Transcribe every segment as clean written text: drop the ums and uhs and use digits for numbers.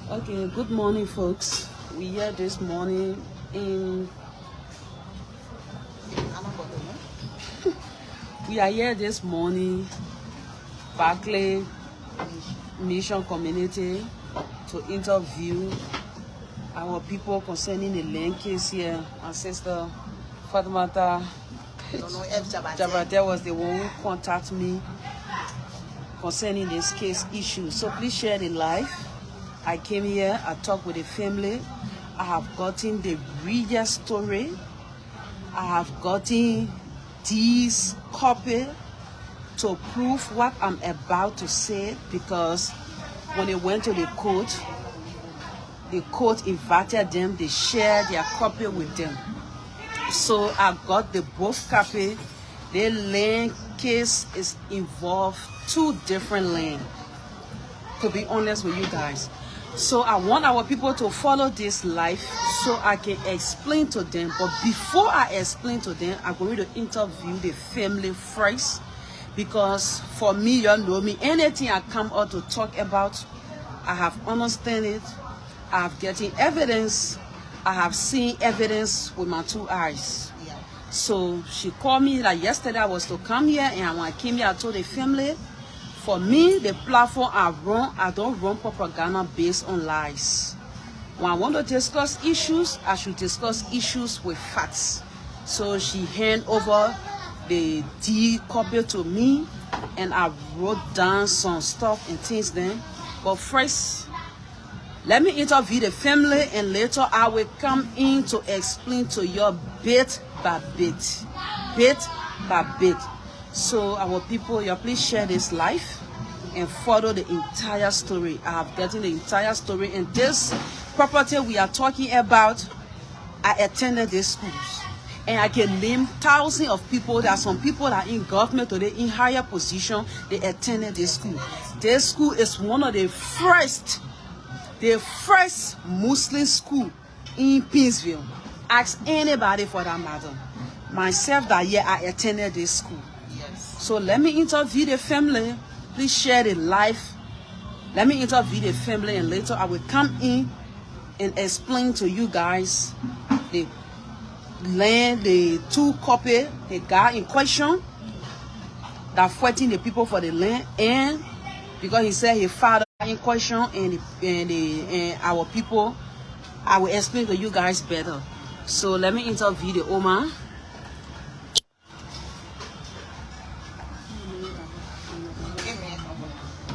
Okay, good morning, folks. We here this morning in. We are here this morning, Boakai Mission Community, to interview our people concerning the land case here. My sister Fatimata Jabate was the one who contacted me concerning this case issue. So please share the life. I came here, I talked with the family. I have gotten the real story. I have gotten this copy to prove what I'm about to say, because when they went to the court invited them, they shared their copy with them. So I got the both copy. The land case is involved two different land, to be honest with you guys. So I want our people to follow this life so I can explain to them. But before I explain to them, I'm going to interview the family first, because for me, you know me, anything I come out to talk about, I have understand it, I have getting evidence, I have seen evidence with my two eyes. So she called me like yesterday I was to come here, and when I came here I told the family, for me, the platform I run, I don't run propaganda based on lies. When I want to discuss issues, I should discuss issues with facts. So she handed over the D copy to me, and I wrote down some stuff and things then. But first, let me interview the family, and later I will come in to explain to you bit by bit. Bit by bit. So our people, you please share this life and follow the entire story. I have gotten the entire story. And this property we are talking about, I attended these schools. And I can name thousands of people. There are some people that are in government today, in higher position, they attended this school. This school is one of the first Muslim school in Pittsville. Ask anybody for that matter. Myself, that year I attended this school. So let me interview the family. Please share the life. Let me interview the family, and later I will come in and explain to you guys the land, the two copy, the guy in question that fighting the people for the land, and because he said his father in question and our people, I will explain to you guys better. So let me interview the Oma.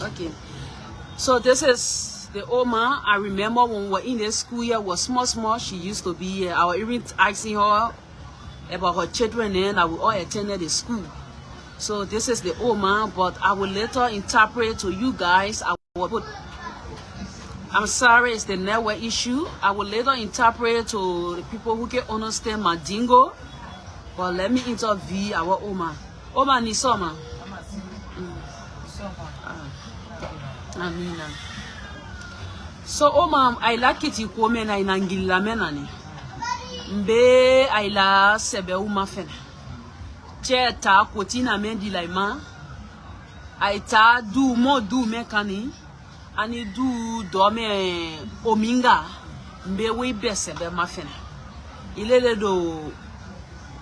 Okay, so this is the Oma. I remember when we were in the school here, was small, she used to be here. I was even asking her about her children, and I will all attended the school. So this is the Oma, but I will later interpret to you guys. I'm sorry, it's the network issue. I will later interpret to the people who can understand Mandingo. But let me interview our Oma. Oma ni soma. Amina. So Oma, I like it you come na inangila menani. Mbe I la sebe uma fena. Che ta kotina mendi laima. I ta do mo do mekani. Ani do me ominga. Mbe we be sebe ma fena. Ile do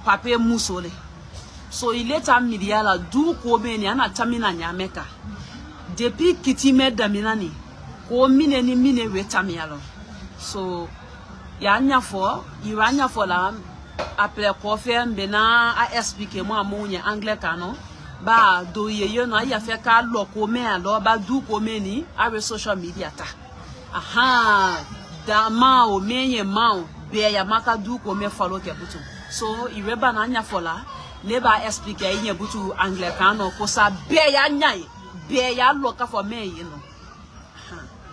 pape musole. So il est amidia la du kome ni ana tamina nyameka. Depuis kiti me daminani ko mine ni mine wetamialo. So ya nyafo iranya fo la après ko fe mbena a expliquer moi amonya anglais kano ba do yeye no ya fe ka lo ko me alo ba du ko me ni a social media ta. Aha da ma o menye ma o be ya maka du ko me follow ke butu. So ireba na nyafo la never expliquer yin butu anglais kano ko sa be ya nyai be ya loka for me, you know.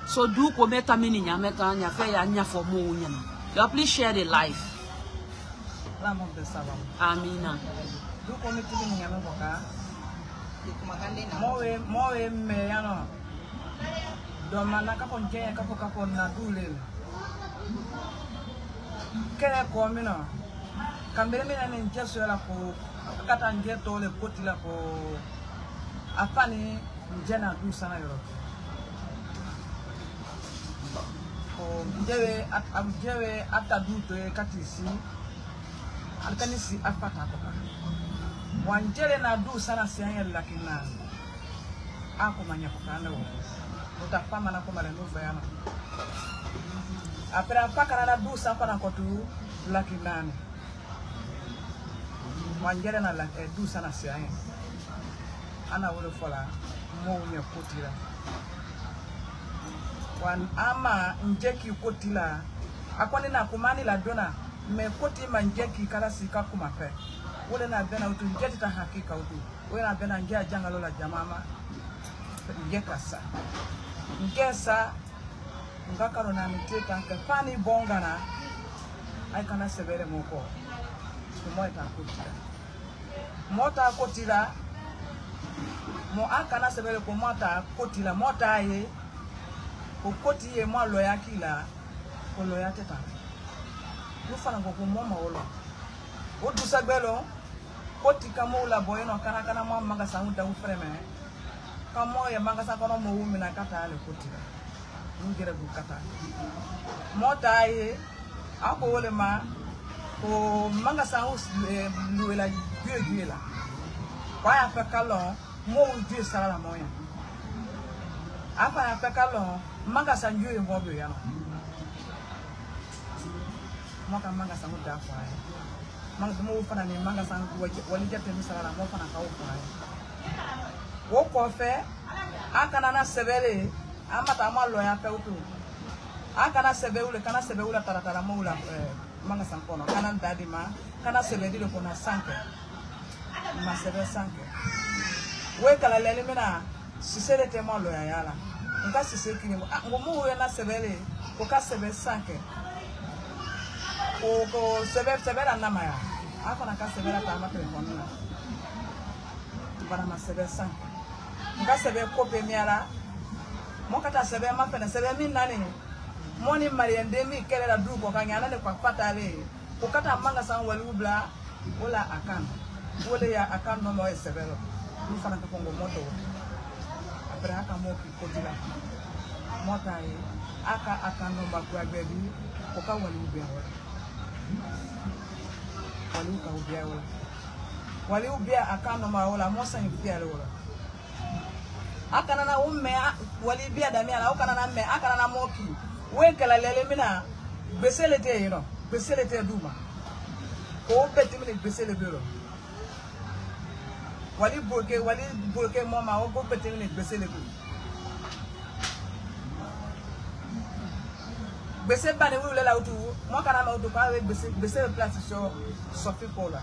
So do ko meta mini nyameka nya fe ya nya for mo nya. You please share the life. Amina. Do ko meta mini nyameka. Mowe me ya no. Do manaka ponje ka pon na dule. Kere ko mi no. Kambere mi na nje so la ko kata nje to le kotila ko afani Jana do sana yoro. Jewe atadu to katisi alkanisi afata ko wanjele na du sana sianya lakina ako manya ko kana wo utafama na ko mara no bayana apera paka na du sa pana ko tu lakina wanjele na du sana sianya ana wo fola mo nya kotira wan ama njeki kotila akwani na kumani la dona me koti manjeki kala sika kumape wole na bena utu njeti ta hakika utu wole na bena njia janga lola jamama ngekasa ngesa ngakaro na miteta nke fani bongana ai kana sebere moko kumoita kotila mota kotila mo akana sebere ko mota kotila mota ye ko koti ye mo loya kila ko loya teta lu fana ko moma wolo o du sagbelo koti kamo la boyeno kana mo manga sangu da ufreme kamo ya manga sa kono mo wumina kata ale koti ngere bu kata mota ye ako wole ma ko manga sangu luela la kwa ya pekalo mo unji sala moya apa ya pekalo manga sanju yo ngobe yana maka manga sangu da kwa manga mo fana ni manga sangu wali jate misala mo fana ka kwa wo ko fe akana na sebele amata ma lo ya pe utu akana sebele kana sebele taratara mo ula manga sangu kono kana dadi ma kana sebele dilo kona sanke ma sebele sanke we kala lele mina sisere te mo lo ya yala nga sise kini ngomu we na sebele ko ka sebe sanke ko sebe na maya akona ka sebe ta ma telefoni na para ma sebe sanke nga sebe ko pe miara mo kata sebe ma pena sebe min nani moni mariende mi kele la du ko ka nyana le kwa patale ko kata manga san wali ubla wala akan wala ya akan no mo sebelo ni fana ko ngo moto apra aka mo ki kodila mota ye aka no ba kwa bebi ko ka wali ubia wali ubia aka no ma wala mo san ubia wala aka na umme wali ubia da mi ala aka na me aka na mo ki we kala lele mina beselete yino beselete duma ko beti mi besele biro wali burke mama o go beti mi besele biro bese bani wule la utu mo kana ma utu ka we bese place so fi kola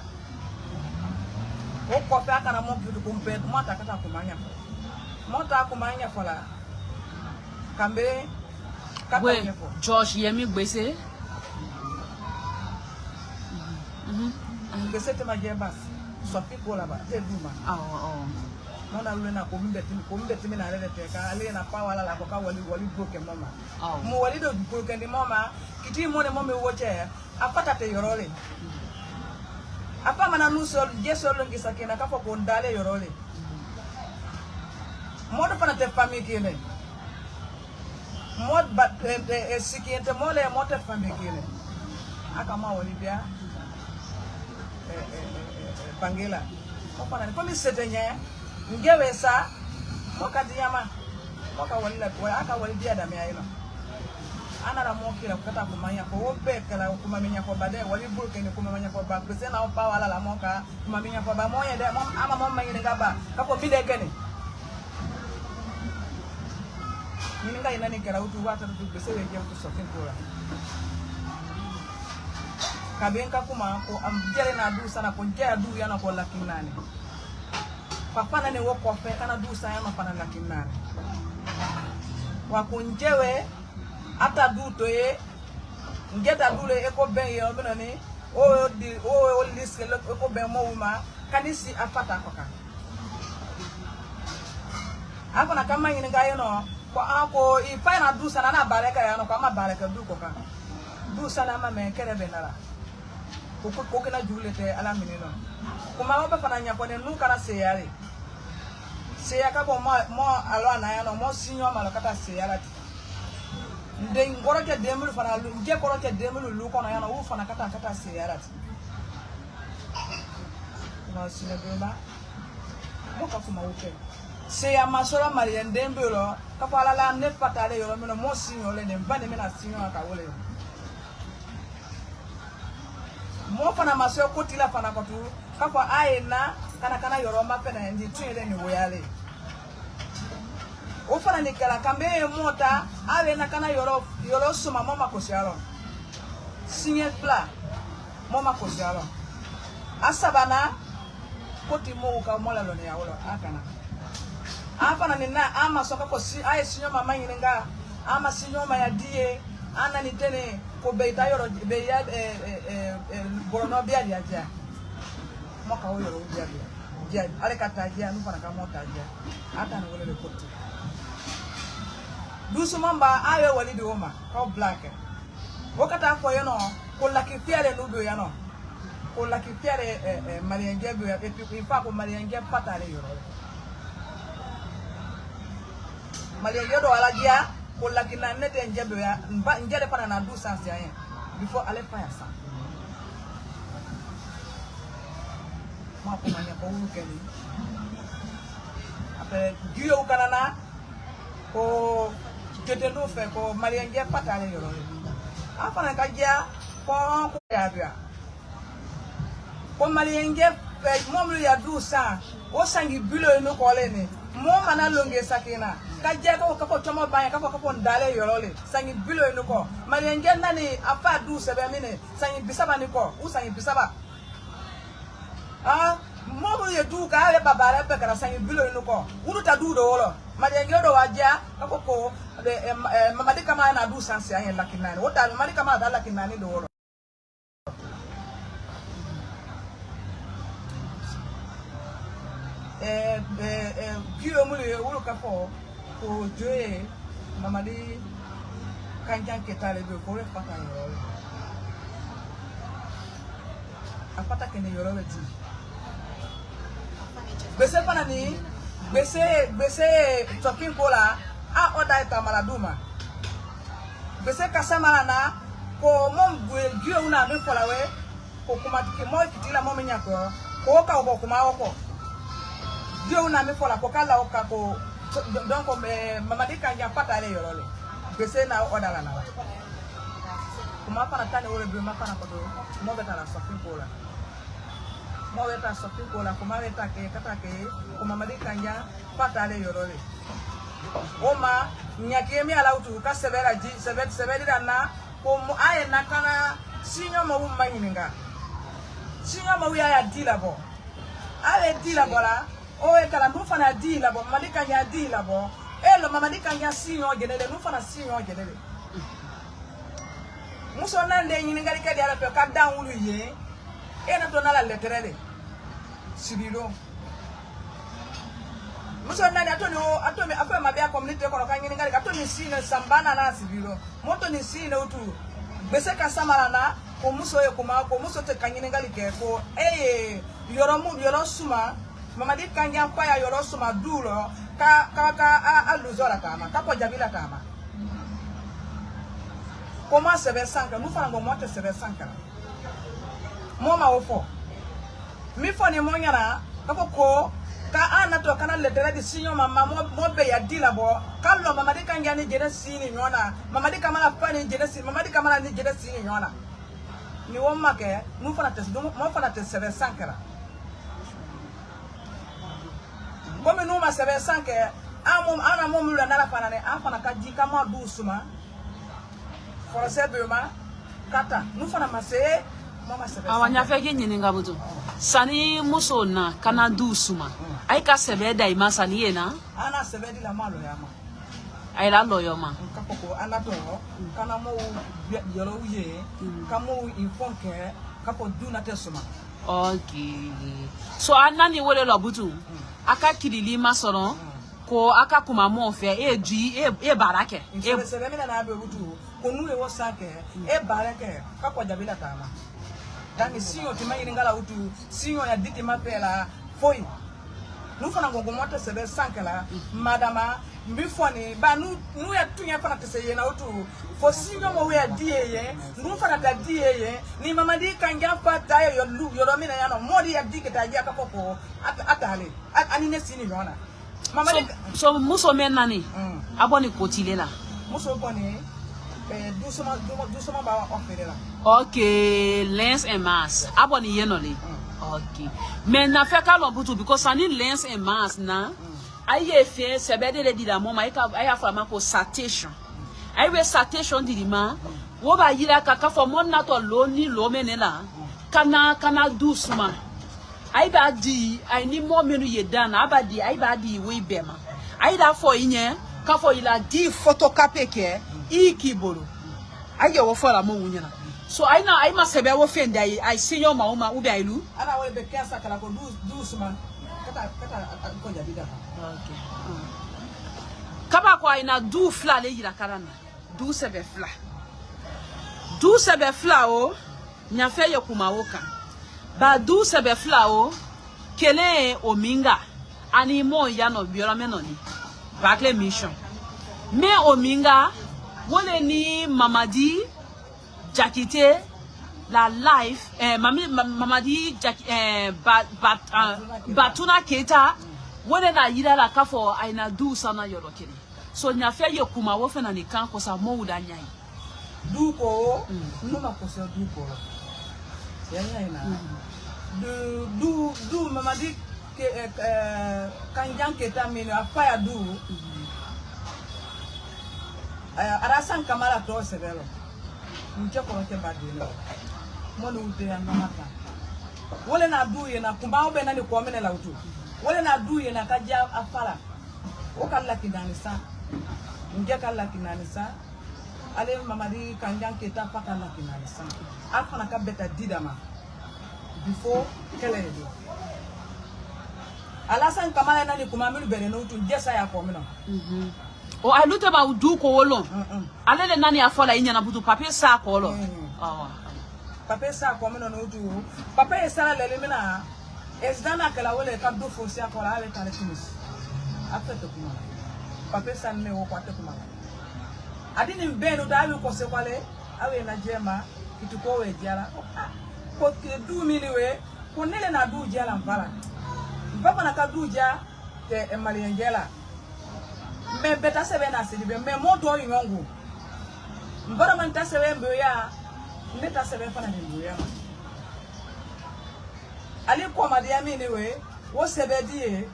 o ko fa kana mo ki ko mpe mo ta kata ko manya fola kambe kata nyefo George yemi bese bese te ma jebas so fi kola ba te duma mona wule na ko mbeti mi na lele te ka ale na pa wala la ko ka wali broke mama mo wali do broke ndi mama kiti mo ne mo me woche apata te yorole apa mana nuso jeso lo ngisa kena ka fo ko ndale yorole mo do pana te famille kene mo ba sikente mo le mo te famille kene aka ma wali bia bangela mo pana ko mi setenya ngewe sa mokati yama moka wali la aka wali dia da me ayino ana ra mokira kata kumanya ko ope kala kumamenya ko bade wali burke ni kumamenya ko ba pese na opa wala la moka kumamenya ko ba moye de ama mama ngine ngaba kako bide kene ni ngai nani kala utu wata tu pese we je utu sokin kula kabenka kuma ko amjere na du sana ko nje adu yana ko lakinani papa na ne woko fe kana du sa yana pana lakinani wa kunjewe ata du to ye ngeta dule eko ben ye obino ni o liske eko ben mo uma kanisi afata koka akona kama ngini ga yeno ko ako I pana du sana na bareka yana ko ma bareka du koka du sana ma me kere benara ko kena julete ala minino kuma waba fana nyapone nu kana seyare seya ka bo mo alo na yana mo sinyo malo kata seyara ndeng goroke demulu fana nje goroke demulu lu kono yana u fana kata seyarat no sinebema moka kuma uke se ya masora marien dembulo kapala la ne patale yo meno mo sinyo le ne mbane mena sinyo aka wole mo fana maso kotila fana kotu kapa aena kana yoro mapena ndi twele ni woyale o fana ni kala kambe mota aena kana yoro suma mama kosiaro sinye pla mama kosiaro asabana koti mo ka mola lo ne yawo akana apa na nina ama soka ko si ay sinyo mama nginga ama sinyo ma ya die ana ni tene ko beita yoro be ya borono bia dia ja mo ka wo yoro bia dia ale kata dia nu pana ka mota dia ata na wole koti dusu mamba ayo wali di oma ko black wakata ko yono ko la ki fiare nu do yano ko la ki fiare marienge be e pi fa ko marienge patale yoro marienge do ala dia ko la ki na nete njebe ya njele pana na du sans ya before ale fa ya sa ma ko manya ko wu keni après giyo kanana ko kete no fe ko marienge patale yoro apa na kajia ko ya bia ko marienge mom ya du sa o sangi bilo no ko le ni mo mana longe sakina kajia ko ko chomo banya ko ndale yoro le sangi bilo no ko marienge nani apa du se be mine sangi bisaba ni ko u sangi bisaba mo ya du ka ale babare pe kara sangi bilo no ko unu ta du do wolo marienge do waja ko mamadi kama na du sansi ya lakinani wota mamadi kama da lakinani do wolo kiyo muli wolo ka ko joe mamadi kanjan ketale do ko refata yo apata kene yoro weti bese panani bese talking kola oda eta maladuma bese kasama na ko mom gwe una me fola we ko kuma ke mo kitila mo menya ko ka ko kuma ko gwe una me fola ko kala o ka ko donc mamadi kanja patale yorole bese na oda la na kuma pana tane wole be mapana ko do mo beta la shopping kola mo beta shopping kola kuma beta ke kata ke ko mamadi kanja patale yorole Oma nyakemi ala utu ka severa ji severa na ko aye nakana sinyo mo manyininga sinyo mo ya dila bo ale dila bola o e kala mu fana dila bo madika nya dila bo elo mamadika nya sinyo genele mu fana sinyo genele muso nande nyininga likadi ala pe ka danwulu ye e na to na la letterele sibiro muso nani atoni afa mabia community ko kanyini ngali atoni sine sambana na sibiro moto ni sine utu bese ka samara na ko muso ye kuma ko muso te kanyini ngali ke ko yoro suma mamadi kanya kwa ya yoro suma dulo ka aluzora kama ka ko jabila kama comment se ver sanka mu fana ngo moto se ver sanka moma ofo mi foni monyara ko ka ana to kana letere di sinyo mama mo be ya dila bo kallo mama de kanga ni jere sini nyona mama de kamala pani jere sini mama de kamala ni jere sini nyona ni won make mu fana tes mo fana tes sebe sankara ko me no ma sebe sanke ana mo mu la na fana ne afana ka ji kama du suma for sebe ma kata mu fana ma se mama sebe awanya feke nyini ngabutu sani muso na kana du suma ai ka sebe da ima sani yena ana sebe di la malo ya ma ai la loyo ma kapoko ana to kana mo yoro ye kamo inforke kapo du na tesuma okay so anani wole lo butu aka kirili masoro ko aka kuma mo fe e barake sebe mi na be butu ko nu e wo sake e barake kapo jabila tama dani sinyo timayini ngala utu sinyo ya diti mapela foi nu fana go moto sebe sankala madama mbi foni ba nu ya tunya fana te seye na otu fo sinyo mo we adieye nu fana ta dieye ni mama di kanja pata yo lu yo do mina ya no modi ya di keta ya kapoko atale ani ne sini yona mama so muso men nani aboni kotile la muso boni doucement ba offrir là. Okay, lens and mask. Aboni yenole. Okay. Mais na fait ka lobutu because ani lens and mask na. Aye fe sebede le di da mama aya fa ma ko citation. Aye we citation di ma. Wo ba yira kaka fo mon na to lo ni lo menela. Kana doucement. Aye ba di I ni mo menu ye dan abadi aye ba di we bema. Aye da fo yin ka fo ila di photocopy ke ikibolo aye wo for la mo wunyana so I must sebe wo fend I see your mama ubi ailu ana we be kasa kala ko doucement kata ko jadi da okay kaba ko ina du fla le yira karana du sebe fla o nya fe ye kuma woka ba du sebe fla o kele ominga ani mo ya no biora menoni bakle mission me ominga wole ni mamadi jakite la life mamadi batuna keta wole na yira la kafo aina du sana yorokini so nya fe ye kuma wo fe na ni kan ko sa mo wuda nyai du ko no ma ko se du ko ya nyai na du mamadi ke kanjan keta mino afaya du arasan kamara to sevelo nje ko ke badelo mo no ute ya mamata wole na du ye na kumba obe na ni ko mene la utu wole na du ye na kaja afala o kala kinanisa nje kala kinanisa ale mamadi kanjan keta pa kala kinanisa afana ka beta didama before kele do alasan kamara na ni kuma melu bere no utu jesa ya ko mena o I looked about do ko lo ale le nani afola inya na butu papier sa ko lo papier sa ko me no do papier sa le mina esdana kala wole ka do fo sia ko la ale tale timis after to kuma papier sa ne wo kwate kuma adini mbeno da alu ko se kwale awe na jema kitu ko we jara ko ke du miliwe ko nele na du jala mbala mbaba na ka du ja te emaliengela me beta sebe na selibe me moto yongu mbara man ta sebe mboya ndeta sebe fana ni mboya ali ko madia mini we wo sebe die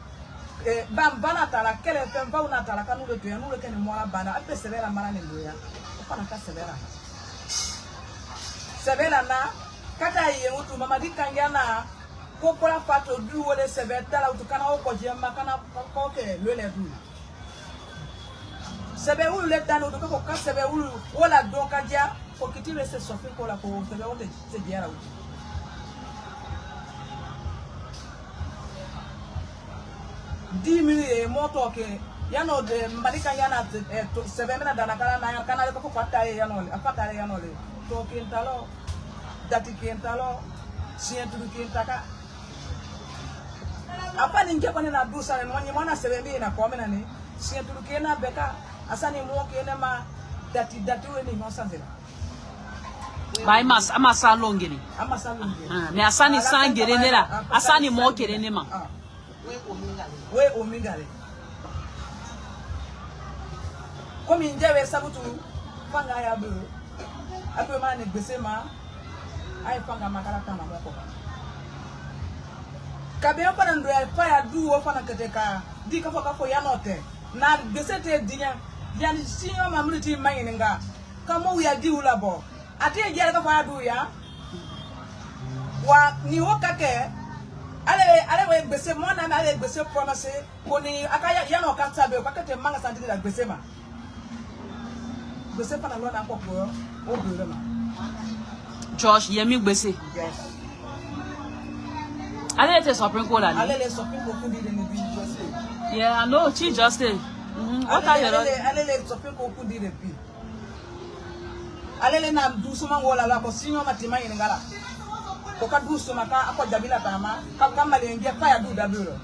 bana tala kele pemba una tala kanu le tuya nule keni mola bana ape sebe la mara ni mboya fana ka sebe la na kata ye utu mama dikanga na ko pola pato du wole sebe tala utu kana ko jema kana ko ke le du sebe ulu le tano do ko ka sebe ulu wala do ka dia ko kitire se sofi ko la ko sebe wote se diara uti dimi moto ke yano de malika yana sebe mena dana kana kana ko kwata yano afata yano le to kintalo dati kintalo sientu kintaka apa ninge ko na du sare mo nyimona sebe mi na ko mena ni sientu kena beka asani mo kene ma dati we ni nosanzela bai mas amasa longeni me asani sangere nela asani mo kere ne ma we omingale komi njewe sabutu fanga ya bu ape ma ne gbese ma ai fanga makara kama moko kabe yo pana ndo ya pa ya du wo fana keteka di ka fo ya note na gbese te dinya yani sinyo mamruti mayininga kamo ya di ulabo ate jere ka fa du ya wa ni wokake ale we gbese mo na ale gbese promise ko ni akaya ya no kanta be ka kete manga santini da gbese ma gbese pana lo na kokoro o bere ma Josh yemi gbese yes ale te supreme court ali ale le supreme court di ni bi Jose yeah I know chi Justin what are you ale le supreme court di de bi ale le na dusuma ngola la ko sinyo matima yingala ko ka dusuma ka ako jabila tama ka malengia pa ya du dabiro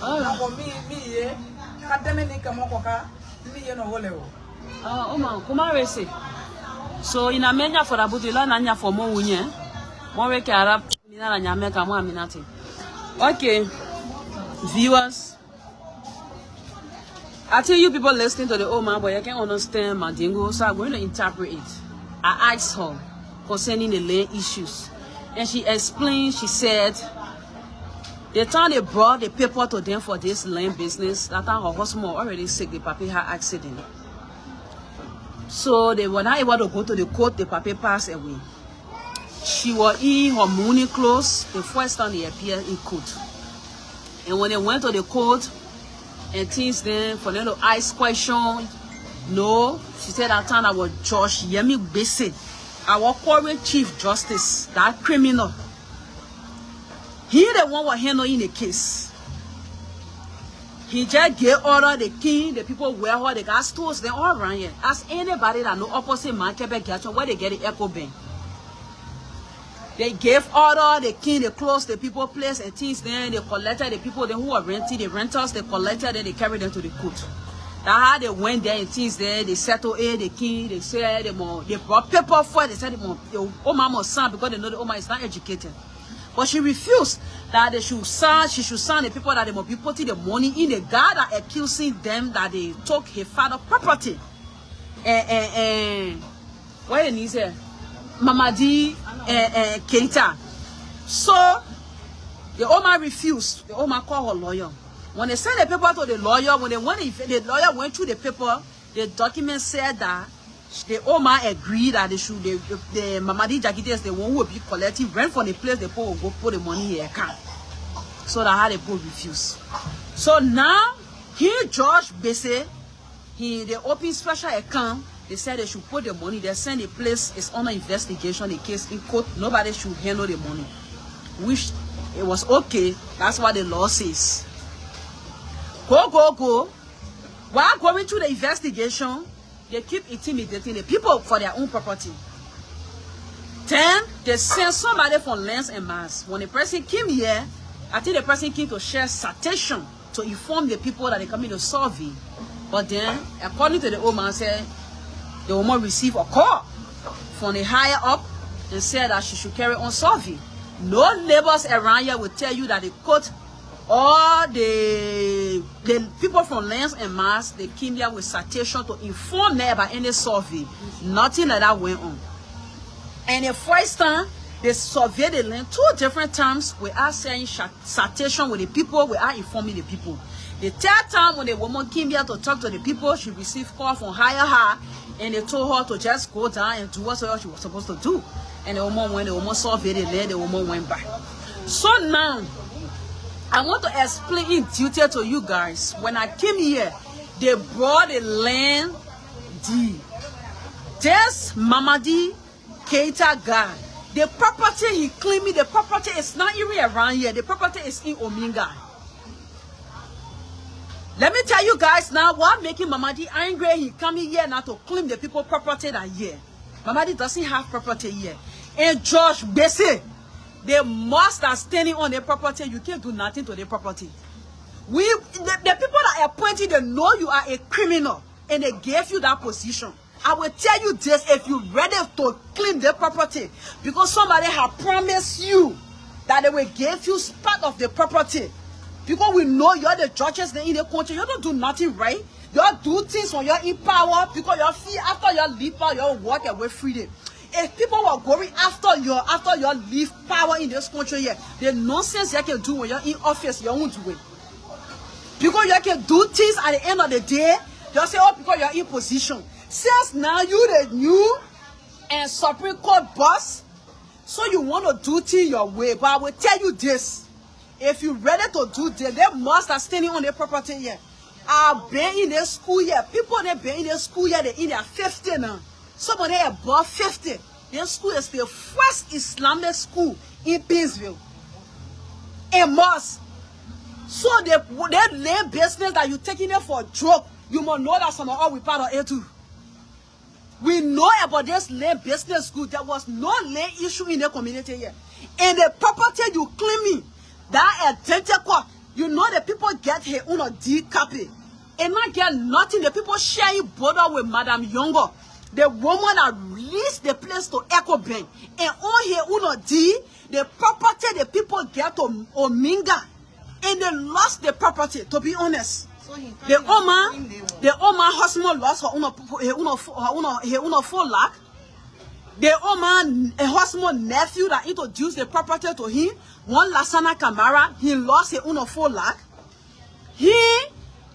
Na for me ye. Kademe ni kamokoka. Me ye no wole. Oh man, kuma rese. So in America for abutila nanya for mo wunye. Mo we ke Arab ni na nyame ka mo aminati. Okay. Viewers, I tell you people listening to the old man, but you can understand Mandingo, so I'm going to interpret it. I asked her concerning the land issues, and she explained, she said, the time they brought the paper to them for this land business, that time her husband was already sick, the papi had accident. So they were not able to go to the court, the papi passed away. She was in her mourning clothes the first time they appeared in court. And when they went to the court and things then for them to ask questions, no, she said that time I was Judge Yemi Bese, our current Chief Justice, that criminal. He the one was handling the case. He just gave order, the king, the people wear her, the gas stores, they all around here. Ask anybody that know opposite man Quebec Gatron where they get the echo bank. They gave order, the king, they closed the people place and things then they collected the people then who were renting, the renters, they collected and they carried them to the court. That's how they went there and things there, they settled it, the king, they said they brought paper for it, they said the Oma must sign because they know the Oma is not educated. But she refused that they should sign, she should sign the people that they must be putting the money in the guy that accusing them that they took his father's property. What is it? Mamadi Keita. So the Oma refused. The Oma called her lawyer. When they sent the paper to the lawyer, when the lawyer went through the paper, the document said that the Oma agreed that they should the Mamadi Jakite is the one who will be collecting rent from the place the people will go put the money in their account. So that how the people refused. So now he George Bese, they opened special account. They said they should put the money. They send the place is under investigation, the case in court. Nobody should handle the money. Which it was okay. That's what the law says. Go. While going through the investigation, they keep intimidating the people for their own property. Then they send somebody from Lands and Mass. When the person came here, I think the person came to share citation to inform the people that they come in to survey. But then, according to the old man, said the woman received a call from the higher up and said that she should carry on survey. No neighbors around here will tell you that the court or the people from Lands and Mass, they came here with citation to inform them about any survey. Nothing like that went on. And the first time, they surveyed the land 2 different times without saying citation with the people, without informing the people. The 3rd time when the woman came here to talk to the people, she received call from higher, and they told her to just go down and do what she was supposed to do. And the woman surveyed the land, the woman went back. So now, I want to explain in detail to you guys. When I came here, they brought the land deed. This Mamadi Keita guy, the property he claiming, the property is not even around here. The property is in Ominga. Let me tell you guys now what making Mamadi angry. He coming here now to claim the people property that here. Mamadi doesn't have property here. And George Bese, they must are standing on the property. You can't do nothing to the property. The people that are appointed, they know you are a criminal and they gave you that position. I will tell you this, if you're ready to claim the property, because somebody has promised you that they will give you part of the property. Because we know you're the judges in the country, you don't do nothing right. You do things when you're in power, because you feel after you leave power, you walk away freely. If people were going after you leave power in this country here, the nonsense you can do when you're in office, you won't do it. Because you can do things at the end of the day, you say, oh, because you're in position. Since now you the new and Supreme Court boss, so you want to do things your way. But I will tell you this. If you're ready to do this, they must are standing on their property here. I've been in their school here. People that been in their school here, they're in their 50 now. Some of them above 50. Their school is the first Islamic school in Pittsville. And must. So they land business that you're taking it for a joke. You must know that some of all we part of it too. We know about this land business school. There was no land issue in the community here. And the property you claiming, that identical, You know the people get her own D copy. And not get nothing. The people sharing border with Madam Younger. The woman that leased the place to Echo Bank. And on her own D, the property the people get to Ominga. And they lost the property, to be honest. So the Oma husband lost her own 4 lakh. The Oma husband nephew that introduced the property to him, one Lasana Camara, he lost his own 4 lakh. The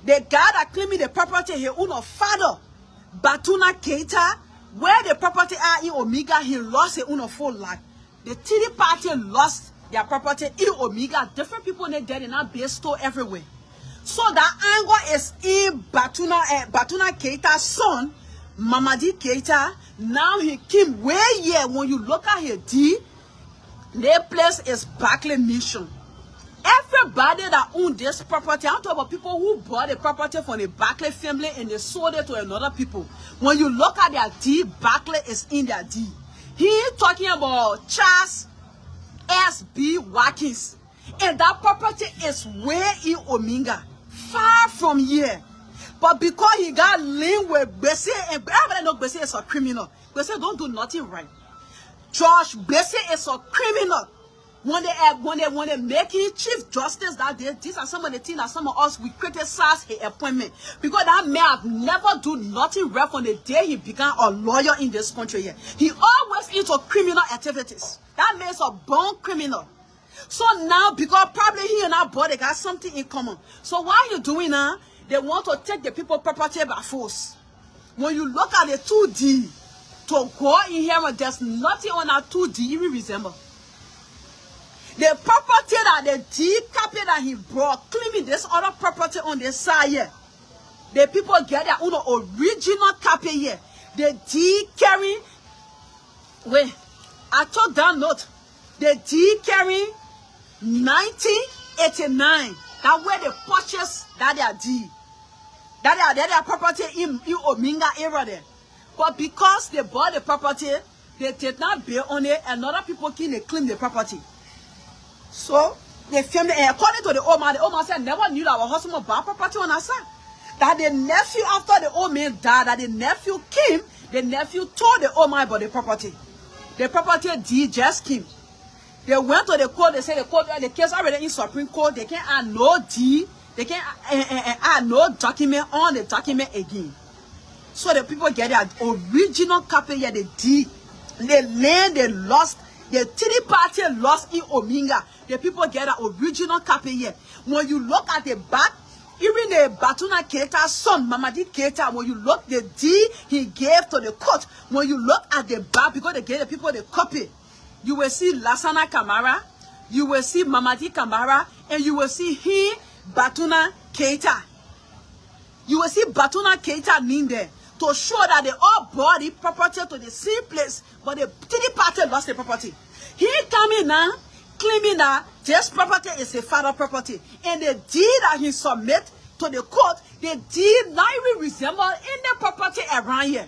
guy that claiming the property, his own father, Batuna Keita, where the property are in Omega, he lost his own 4 lakh. The Tiri party lost their property in Omega. Different people in there in that base store everywhere. So that angle is in Batuna Keita's son, Mamadi Keita. Now he came way here. When you look at his D, their place is Barclay Mission. Everybody that owned this property, I'm talking about people who bought the property from the Barclay family and they sold it to another people. When you look at their D, Barclay is in their D. He talking about Charles S.B. Watkins. And that property is way in Ominga, far from here. But because he got linked with Bessie, and everybody know Bessie is a criminal. Bessie don't do nothing right. George Bessie is a criminal. When they make him Chief Justice that day, these are some of the things that some of us we criticize his appointment. Because that man have never do nothing right from the day he began a lawyer in this country here. He always into criminal activities. That man is a born criminal. So now, because probably he and our body got something in common. So what you doing now? They want to take the people property by force. When you look at the 2D, to go in here, there's nothing on that 2D even resemble. The property that the D copy that he brought, claiming this other property on the side here. The people get their own original copy here. The D carry, wait, I took that note. The D carry 1989. That's where they purchased that their D. That their property in Ominga area there. But because they bought the property, they did not build on it, and other people can claim the property. So the family, according to the old man said, never knew that our husband bought property on our side. That the nephew, after the old man died, that the nephew came, the nephew told the old man about the property. The property deed just came. They went to the court, they said the case already in Supreme Court, they can't add no deed, they can't add no document on the document again. So the people get their original copy here, the deed, the land they lost, the Tiri party lost in Ominga. The people get an original copy here. When you look at the back, even the Batuna Keita's son, Mamadi Keita, when you look the deed he gave to the court, when you look at the back, because they gave the people the copy, you will see Lasana Kamara, you will see Mamadi Kamara, and you will see he, Batuna Keita. You will see Batuna Keita in there to show that they all bought the property to the same place, but the Tiri party lost the property. He coming now, claiming that this property is a father property, and the deed that he submit to the court, the deed not even resemble any property around here.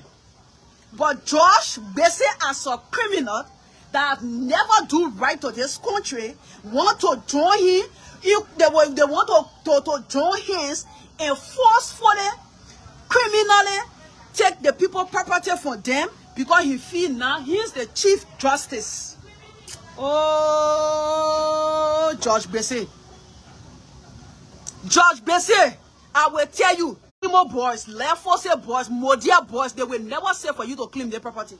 But Josh, basically as a criminal that never do right to this country, want to join him. They want to join hands and forcefully, criminally take the people property from them because he feel now he's the Chief Justice. Oh, Judge Bessie. Judge Bessie, I will tell you, Imo boys, left force boys, Modia boys, they will never say for you to claim their property.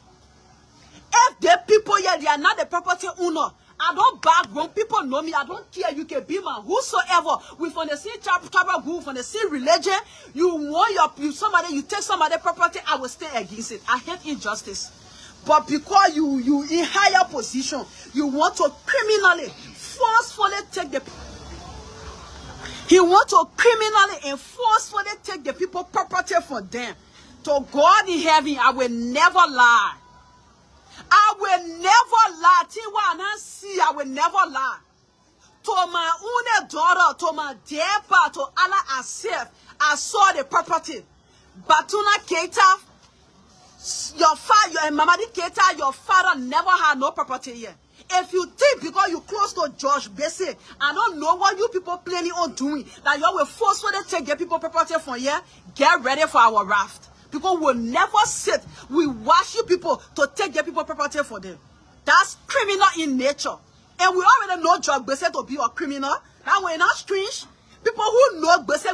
If the people here, they are not the property owner, I don't background, people know me, I don't care, you can be man, whosoever, we from the same tribal group, from the same religion, you want you take somebody's property, I will stay against it. I hate injustice. But because you in higher position, you want to criminally, forcefully take the he want to criminally and forcefully take the people property from them. To God in heaven, I will never lie. I will never lie. I will never lie. To my own daughter, to my dear pa, to Allah herself, I saw the property. Batuna Keita, your father, and Mamadi Keita, your father never had no property here. If you think because you close to George Bessie, I don't know what you people planning on doing, that you will forcefully take the people property from here, get ready for our raft. Because we'll never sit, we watch you people to take the people property for them. That's criminal in nature. And we already know George Bessie to be a criminal. That we're not strange. People who know Bessie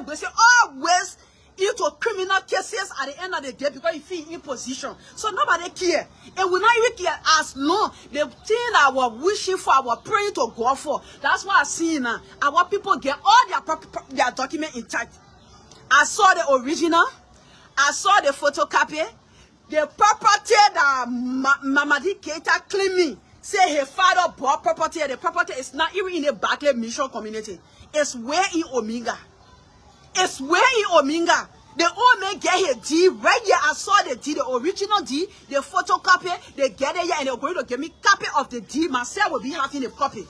always into criminal cases at the end of the day because he feel in position. So nobody care. And we not even care as long the thing that we're wishing for, our praying to God for. That's why I see now. Our people get all their document intact. I saw the original. I saw the photocopy. The property that Mamadi Keita claiming, say her father bought property. The property is not even in the Boakai mission community. It's where in Omega. It's where in Ominga. The old man get here deed right here. I saw the deed, the original deed, the photocopy. They get it here and they're going to give me copy of the deed. Myself will be having a copy.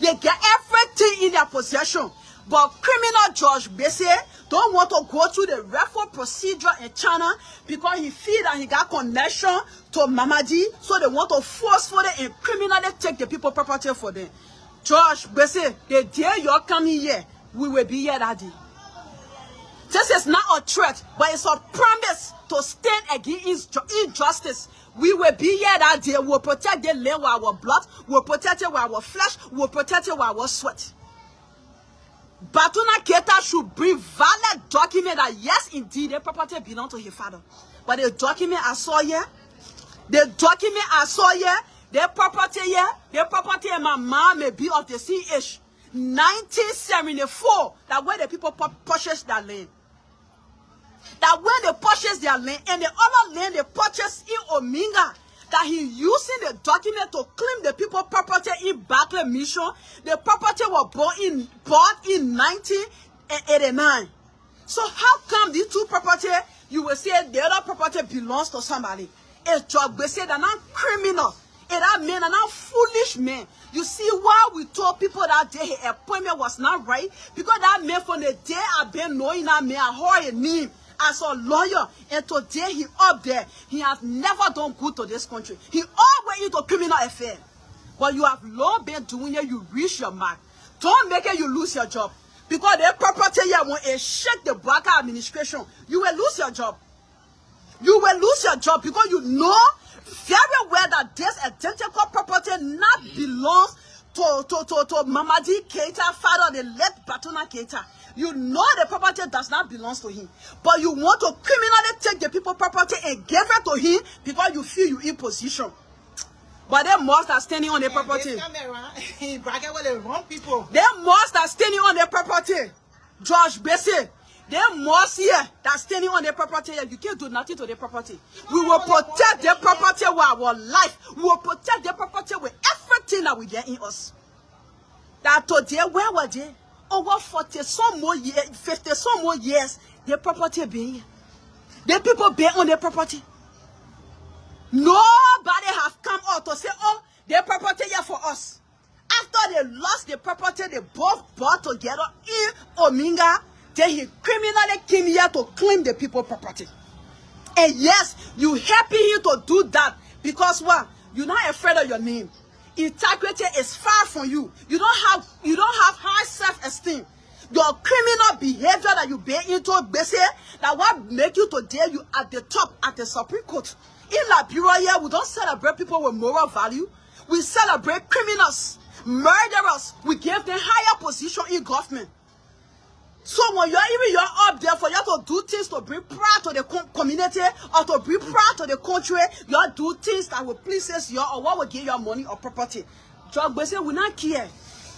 They get everything in their possession. But criminal George Bessie don't want to go through the referral procedure in China because he feel that he got connection to Mamadi. So they want to forcefully and criminally take the people property for them. George Bessie, the day you're coming here, we will be here that day. This is not a threat, but it's a promise to stand against injustice. We will be here that day. We'll protect the land with our blood. We'll protect it with our flesh. We'll protect it with our sweat. Batuna Keita should bring valid document that yes, indeed, the property belongs to his father. But the document I saw here, the property in my mom may be of the CH 1974. That way the people purchased that land. That when they purchase their land and the other land they purchase in Ominga, that he using the document to claim the people property in Boakai mission. The property was bought in 1989. So how come these two property, you will say the other property belongs to somebody? It's George Bessie, they're not criminal. And that man are not foolish men. You see why we told people that day his appointment was not right? Because that man from the day I've been knowing that man, I heard his name as a lawyer, and today he up there. He has never done good to this country. He always into criminal affair. But you have long been doing it, you reach your mark. Don't make it you lose your job. Because the property here when it shake the Boakai administration, you will lose your job. You will lose your job because you know very well that this identical property not belongs to Mamadi Keita, father, the late Batuna Keita. You know the property does not belong to him. But you want to criminally take the people property and give it to him because you feel you in position. But they must are standing on the property. They must are standing on the property. George Bessie. They must here that standing on the property. You can't do nothing to the property. We will protect the property with our life. We will protect the property with everything that we get in us. That today, where were they? Over 40 some more years, 50 some more years, the property being here. The people being on the property. Nobody have come out to say, oh, the property here for us. After they lost the property, they both bought together in Ominga. Then he criminally came here to claim the people property. And yes, you happy here to do that because what? You're not afraid of your name. Integrity is far from you. You don't have high self-esteem. Your criminal behavior that you bear into Bessie, that what make you today you at the top at the Supreme Court. In Liberia here, we don't celebrate people with moral value. We celebrate criminals, murderers. We give them higher position in government. So when you're up there for you to do things to bring pride to the community or to bring pride to the country, you do things that will please you or what will give you money or property. Drug Bessie will not care.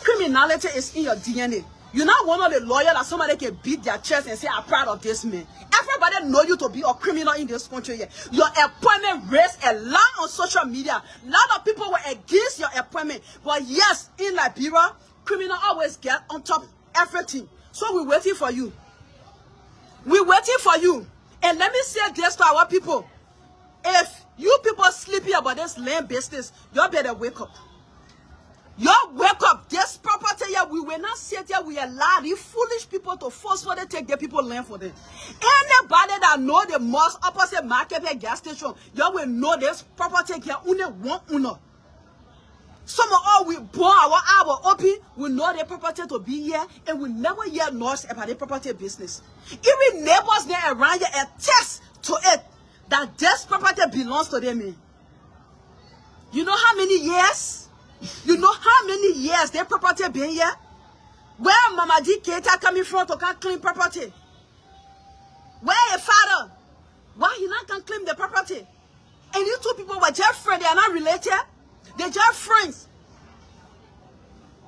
Criminality is in your DNA. You're not one of the lawyers that somebody can beat their chest and say, I'm proud of this man. Everybody know you to be a criminal in this country here. Your appointment raised a lot on social media. A lot of people were against your appointment. But yes, in Liberia, criminals always get on top of everything. So we're waiting for you. We're waiting for you. And let me say this to our people. If you people sleepy about this land business, you better wake up. You wake up. This property here, we will not sit here. We allow these foolish people to forcefully take their people land for them. Anybody that know the most opposite market gas station, you will know this property here only one owner. Some of all we born our open, we know the property to be here, and we never hear noise about the property business. Even neighbors there around here attest to it that this property belongs to them. You know how many years? You know how many years their property been here? Where Mama D Keita coming from to can claim property? Where a father? Why he not can claim the property? And you two people were just friends, they are not related. They're just friends.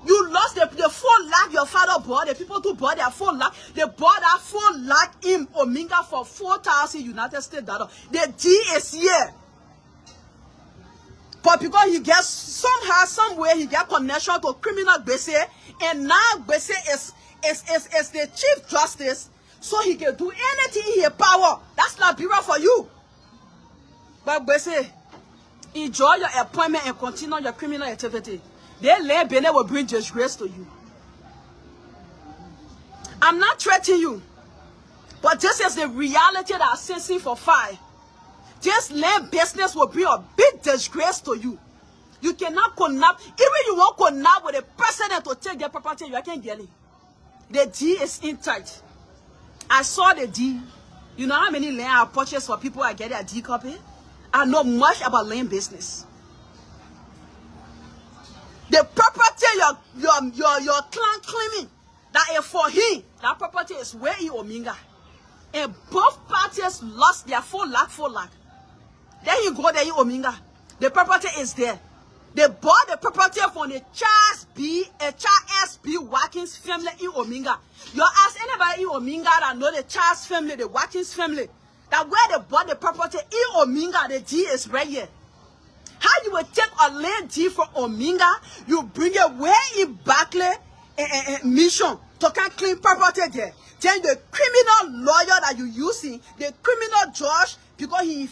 You lost the 4 lakh your father bought. The people who bought their 4 lakh, they bought that 4 lakh in Ominga for 4,000 United States dollars. The D is here. But because he gets somehow, somewhere, he get connection to criminal Bese, and now Bese is the Chief Justice, so he can do anything in his power. That's not Liberia for you. But Bese, enjoy your appointment and continue your criminal activity. They lay Benin will bring disgrace to you. I'm not threatening you, but this is the reality that I'm sensing for 5. This land business will bring a big disgrace to you. You cannot connect. Even you want to connect with the president to take their property, you can't get it. The D is intact. I saw the D. You know how many land I purchased for people I get a D copy? I know much about land business. The property your clan claiming that is for him, that property is where in Ominga. And both parties lost their 4 lakh. Then you go there in Ominga. The property is there. They bought the property from the Charles S. B. Watkins family in Ominga. You ask anybody in Ominga that know the Charles family, the Watkins family, that where they bought the property in Ominga, the D is right here. How you will take a land deed from Ominga, you bring it where in Barclay Mission to can claim property there. Then the criminal lawyer that you using, the criminal judge, because he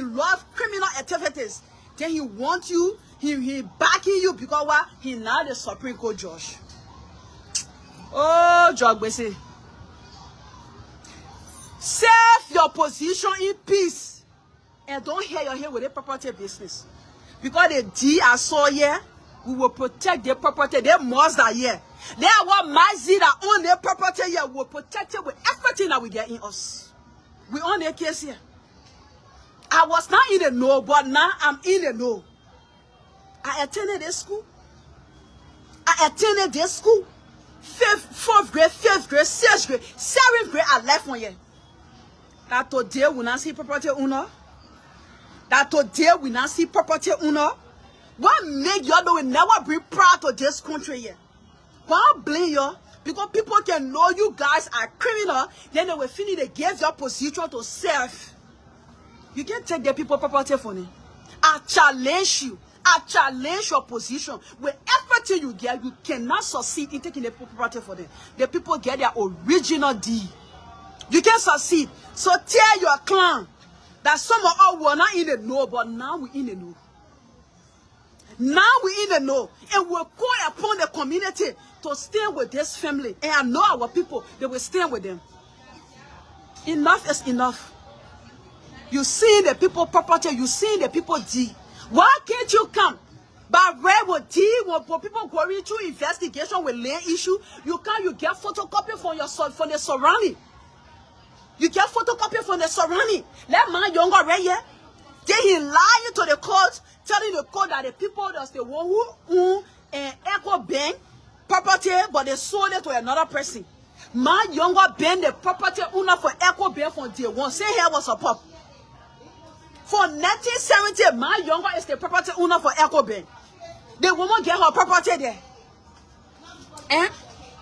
loves criminal activities. Then he wants you, he backing you because what? He now the Supreme Court judge. Oh, Judge Bese. Save your position in peace. And don't hear your head with the property business. Because the D I saw here, we will protect the property. They must are here. They are what Mazi that own their property here. We will protect it with everything that we get in us. We own their case here. I was not in the know, but now I'm in the know. I attended this school. I attended this school. 4th grade, 5th grade, 6th grade, 7th grade, I left 1 year. That today we not see property owner. That today we not see property owner. What make you know we never bring pride to this country here? Why blame you? Because people can know you guys are criminal, then they will finish they give your position to serve. You can't take the people property for me. I challenge you. I challenge your position. With everything you get, you cannot succeed in taking the property for them. The people get their original deed. You can succeed. So tell your clan that some of us were not in the know, but now we in the know. Now we in the know. And we'll call upon the community to stay with this family. And I know our people, they will stay with them. Enough is enough. You see the people property, you see the people deed. Why can't you come? But where would when people going through investigation with land issue, you get photocopy from the surrounding. You get photocopy from the surrounding. That man younger right here. Then he lied to the court, telling the court that the people that's the one who own an Echo Bank property, but they sold it to another person. My younger been the property owner for Echo Bank from day one. Say here was a pop. For 1970, my younger is the property owner for Echo Bank. The woman get her property there.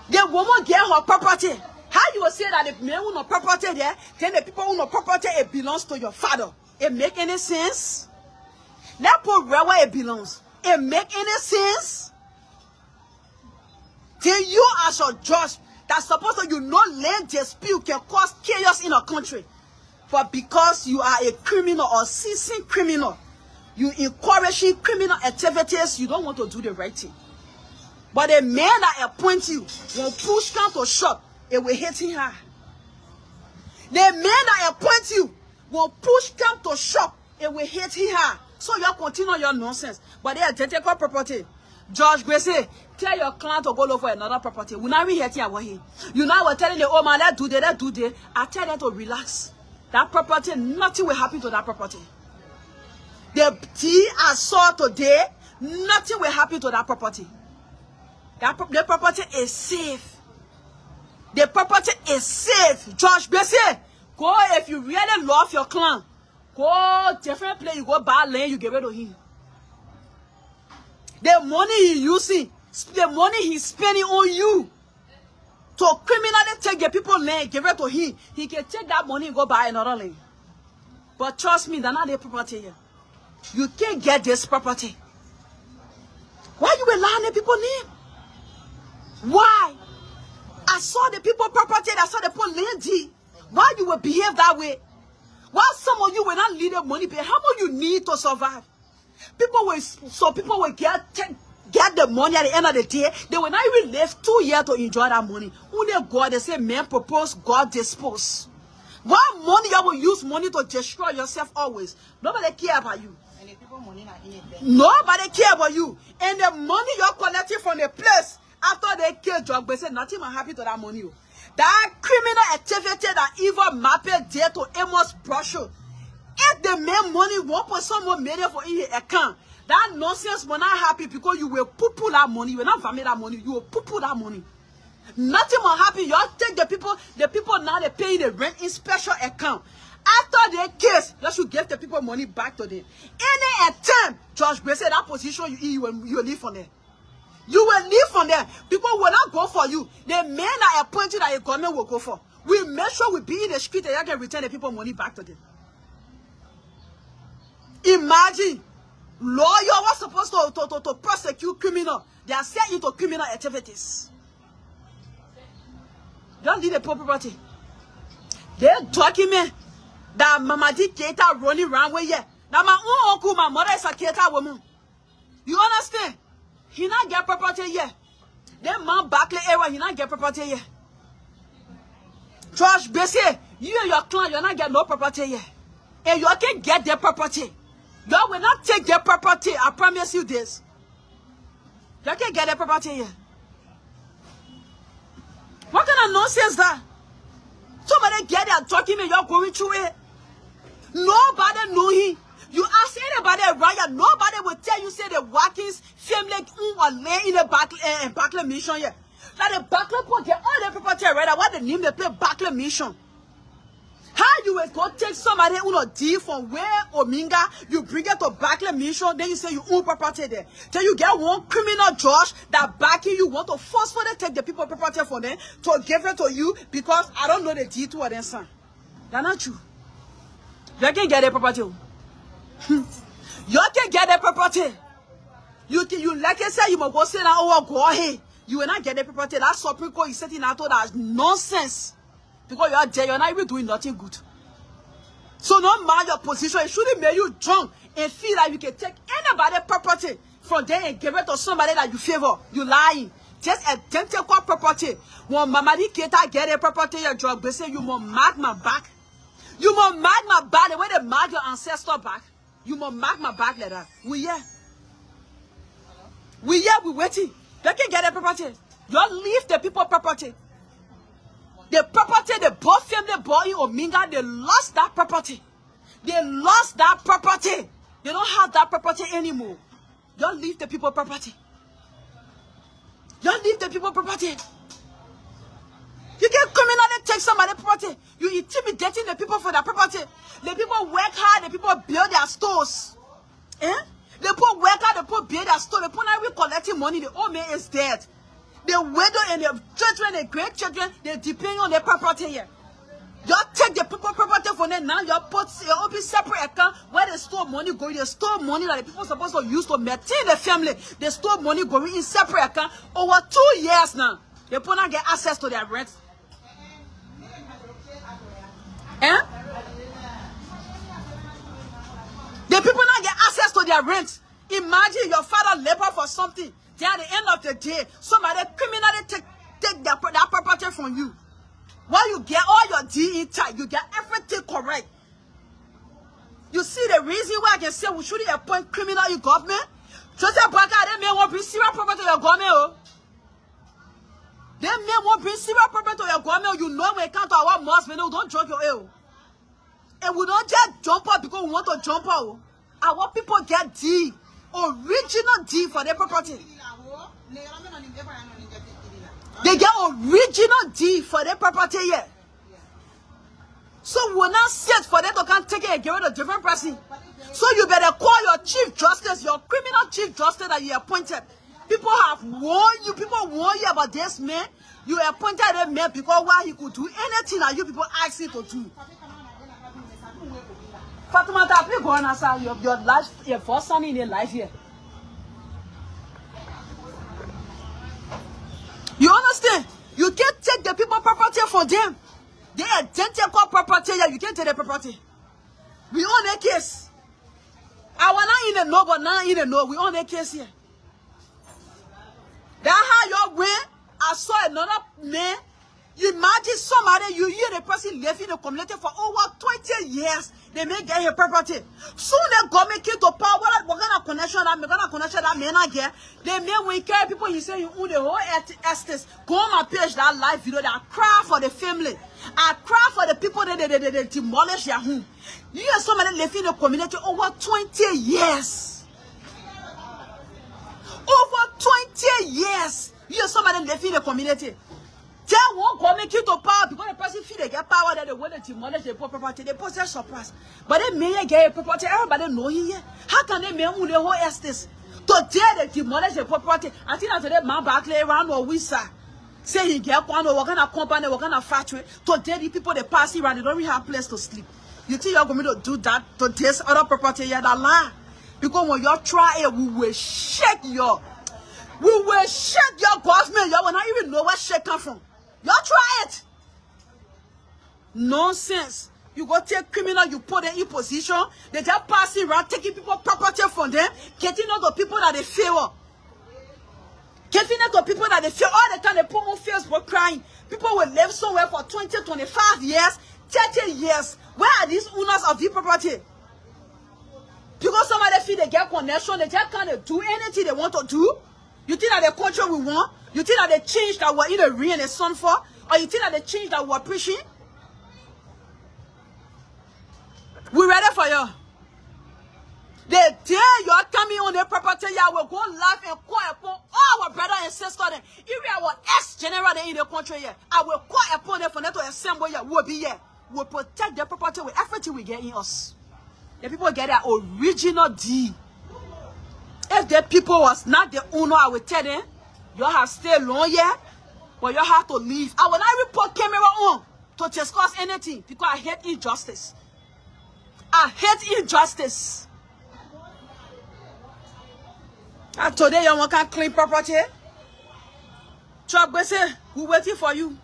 The woman get her property. How you will say that the man own a property there, then the people own a property, it belongs to your father? It make any sense? That put where it belongs. It make any sense? Then you as a judge that's supposed to land dispute can cause chaos in a country. But because you are a criminal or seasoned criminal, you encouraging criminal activities, you don't want to do the right thing. But the man that appoints you will push down to shove, it will hit him hard. The man that appoints you will push down to shove, it will hit him hard. So you continue your nonsense. But they identical property. George Gracie, tell your client to go look for another property. We not here till here. You know we're telling the oh man, let's do this. I tell them to relax. That property, nothing will happen to that property. The tea I saw today, nothing will happen to that property. The property is safe. The property is safe. George Gracie, go if you really love your client. Go different place, you go buy land, you give it to him. The money he using, the money he's spending on you to criminally take the people land, give it to him. He can take that money and go buy another land. But trust me, they're not their property here. You can't get this property. Why you allowing the people name? Why? I saw the people property, I saw the people land deed. Why you will behave that way? Why some of you will not leave the money pay? How much you need to survive? People will get the money at the end of the day. They will not even live 2 years to enjoy that money. Only God, they say man propose, God dispose. Why money you will use money to destroy yourself always? Nobody care about you. And the people money not in it. Nobody care about you. And the money you're collecting from the place after they kill drug, they say nothing will happen to that money. That criminal activity that evil mapping did to Amos brush you. If they make money, 1% more made for in your account. That nonsense will not happen because you will poo-poo that money. You will not vomit that money. You will poo-poo that money. Nothing will happen. You take the people now they pay the rent in special account. After the case, you should give the people money back to them. Any attempt, George Gracie, that position you will leave from there. You will leave from there. People will not go for you. The men that are appointed that the government will go for. We make sure we be in the street and you can return the people money back to them. Imagine, lawyer was supposed to prosecute criminal. They are set into criminal activities. Don't leave the property. They document that Mama did Keita running around with you. Now my own uncle, my mother is a Keita woman. You understand? He not get property yet. Then man Barclay area, he not get property yet. George Gracie, you and your clan, you not get no property yet. And you can get their property. You will not take their property. I promise you this. You can get their property here. What kind of nonsense that? Somebody get there talking and you're going through it. Nobody know him. You ask anybody around, nobody will tell you say the Watkins family or lay in the Barclay mission here. Like the Barclay put get all the property right. What the name they play Barclay mission. How you will go take somebody who not deal from where Ominga, you bring it to Barclay mission, then you say you own property there. Then you get one criminal judge that backing you want to forcefully take the people property from them to give it to you because I don't know the deed to them son. That's not true. You can get the property. You can get the property. You like I said, you must go say that over go ahead. You will not get the property. That Supreme Court is setting out that's nonsense. Because you are there, you're not even doing nothing good. So no matter your position, it shouldn't make you drunk and feel like you can take anybody's property from there and give it to somebody that you favor. You lying. Just identical property. When Mama Keta get a property, your job, they say you must mark my back. You must mark my back the way they mark your ancestor back. You must mark my back like that. We here. We here, we waiting. They can get a property. You leave the people property. The property, the both family boy in Ominga, they lost that property. They lost that property. They don't have that property anymore. You leave the people property. You leave the people property. You can criminally take somebody's property. You intimidating the people for their property. The people work hard, the people build their stores. Eh? The people work hard, the people build their store. The people not even collecting money. The old man is dead. The widow and the children, the great children, they depend on their property here. You take the people property from them now. You put your open separate account where they store money going. They store money that the people supposed to use to maintain the family. They store money going in separate account over 2 years now. The people not get access to their rent. Eh? The people not get access to their rent. Imagine your father labor for something. Then at the end of the day, somebody criminally take that property from you. While you get all your DE tight, you get everything correct. You see the reason why I can say we shouldn't appoint criminal in government? So say Boakai, they may want to bring serious property to your government, oh. They may want to bring serious property to your government. You know when it comes to our mosque, we don't drink your ale. And we don't just jump out because we want to jump out. Our people get D, original D for their property. They get original D for their property here. So we're not set for them to come take it and give it a different person. So you better call your chief justice, your criminal chief justice that you appointed. People have warned you, people warn you about this man. You appointed that man because why he could do anything that you people ask him to do. Fatima, you go on answer your life, your first son in your life here. You understand? You can't take the people property for them. They identical property here. You can't take the property. We own a case. I was not in the know, but now in the know. We own a case here. That's how you went. I saw another man. You imagine somebody, you hear the person live in the community for over 20 years. They may get her property. Soon the government came to power. We're going to connection that man again. They may when care people, he say you own the whole estate. Go on my page, that live video. That I cry for the family. I cry for the people that they demolish their home. You hear somebody live in the community over 20 years. Over 20 years. You hear somebody live in the community. Tell one government came to power because the person feel they get power that they want to demolish the property. They possess surplus. But they may get a property. Everybody know here. How can they make the whole estate? Today they demolish the property. I think after that man back around or we say he get one or what kind of company, what kind of factory. Today the people they pass around, they don't even have place to sleep. You think you're going to do that to this other property here? That lie. Because when you try it, we will shake your government. You will not even know where shake come from. You try it. Nonsense. You go take criminal, you put them in position. They just passing around, taking people property from them, getting out the people that they favor. Getting out the people that they fear. All the time they put on Facebook crying. People will live somewhere for 20, 25 years, 30 years. Where are these owners of the property? Because somebody feel they get connection, they just can't do anything they want to do. You think that the culture we want? You think that they change that we're in the rain and the sun for? Or you think that they change that we're preaching? We ready for you. The day you're coming on the property, you will go laugh and call upon all our brother and sister. If we are our ex-general in the country here, I will call upon them for them to assemble here. We'll be here. We'll protect their property with everything we get in us. The people get their original deed. If the people was not the owner, I will tell them, you have stayed long here, but you have to leave. I will not even put camera on to discuss anything because I hate injustice. I hate injustice. And today you want to clean property? Chop, they say, we're waiting for you.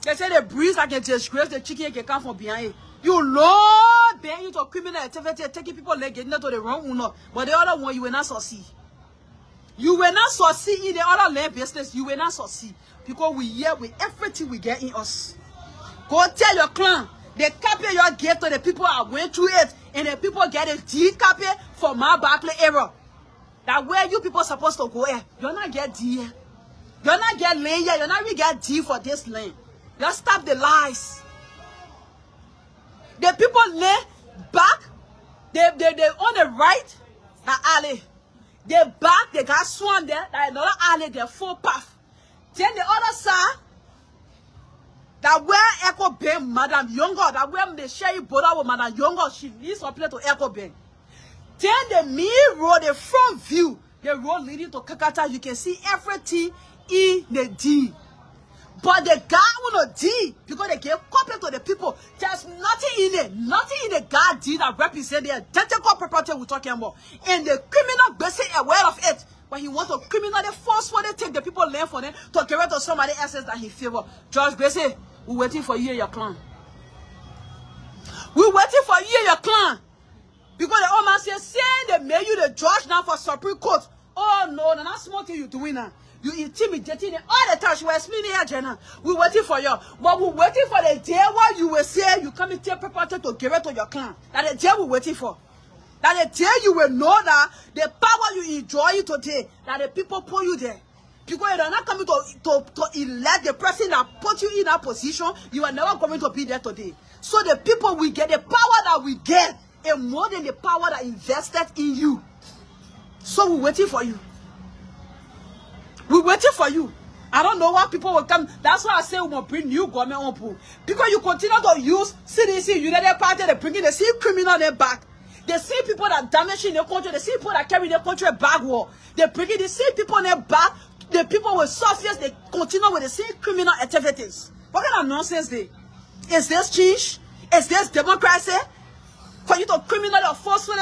They say the breeze like a disgrace, the chicken can come from behind it. You Lord, bear you to criminal activity, taking people like getting to the wrong owner. But the other one, you will not succeed. You will not succeed in the other land business. You will not succeed. Because we here with everything we get in us. Go tell your clan, the copy you get to the people that went through it, and the people get a D copy for my Barclay error. That where you people supposed to go here. You're not get D here. You're not get land here. You're not even get D for this land. Just stop the lies. The people lay back, they on the right, that alley. They back, they got swan there, that another alley, their full path. Then the other side, that where Echo Bay, Madam Younger, that where they share you border with Madam Younger, she leads her place to Echo Bay. Then the main road, the front view, the road leading to Kakata, you can see everything in the D. But the guy will not D because they gave copy to the people. There's nothing in it. Nothing in the guy D that represent the identical property we're talking about. And the criminal basically aware of it. But he wants to criminally forcefully take the people land for them to give it to somebody else that he favor. George Gracie, we're waiting for you and your clan. We're waiting for you and your clan. Because the old man says, say they made you the judge now for Supreme Court. Oh no, that's not small thing you're doing now. You intimidating them all the time. She was explaining here, Jenna. We're waiting for you. But we're waiting for the day where you will say you come and take property to give it to your clan. That the day we're waiting for. That the day you will know that the power you enjoy today, that the people put you there. Because you are not coming to elect the person that put you in that position, you are never going to be there today. So the people will get the power that we get, and more than the power that invested in you. So we're waiting for you. We're waiting for you. I don't know why people will come. That's why I say we must bring new government on board. Because you continue to use CDC, United Party, they're bringing the same criminal there back. They see people that damaging the country. They see people that carry the country backward. They're bringing the same people there back. The people with surface, they continue with the same criminal activities. What kind of nonsense they? Is this change? Is this democracy? For you to criminally or forcefully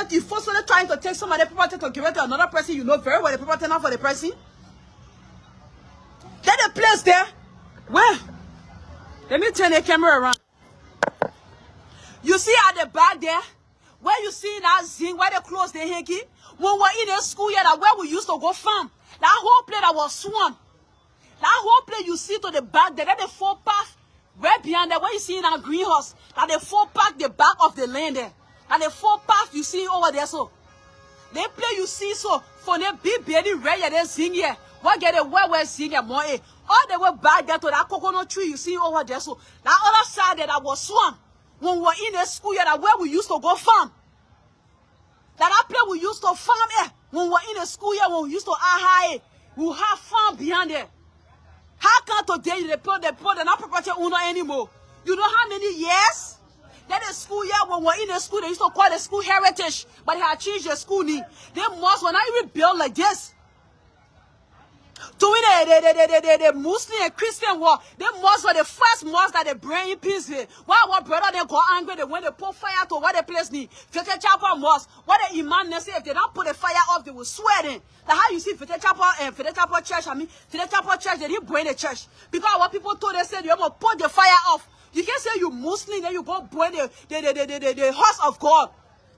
trying to take some of the property to give it to another person, you know very well the property not for the person. There's a place there. Where? Let me turn the camera around. You see at the back there, where you see that zinc, where they close the hanky, when we're in the school year, that where we used to go farm, that whole place that was swamp, that whole place you see to the back there, that's the full path, right behind there, where you see in our greenhouse, that the full path, the back of the land there, and the full path you see over there, so. They play you see so, for the big baby red, yeah, they sing here. What get it where we're singing more, eh? All the way back there to that coconut tree you see over there, so. That other side there, that was swamp. When we were in the school, yeah, that where we used to go farm. That place we used to farm, eh? When we were in the school, yeah, when we used to high, we have farm behind there. How come today they put not property owner anymore? You know how many years? That is school year when we were in the school, they used to call the school heritage, but they had changed the school name. They mosques were not even built like this. Doing the Muslim and Christian war, the mosques were the first mosques that they bring in peace with. Why our brother they got angry, they went to put fire to what the place need. Fete Chapel mosque, what the imam they say if they don't put the fire off, they will swear in. That's how you see Fete Chapel church, Fete Chapel church, they didn't burn the church. Because what people told they said you must put the fire off. You can't say you Muslim, then you go burn the house of God.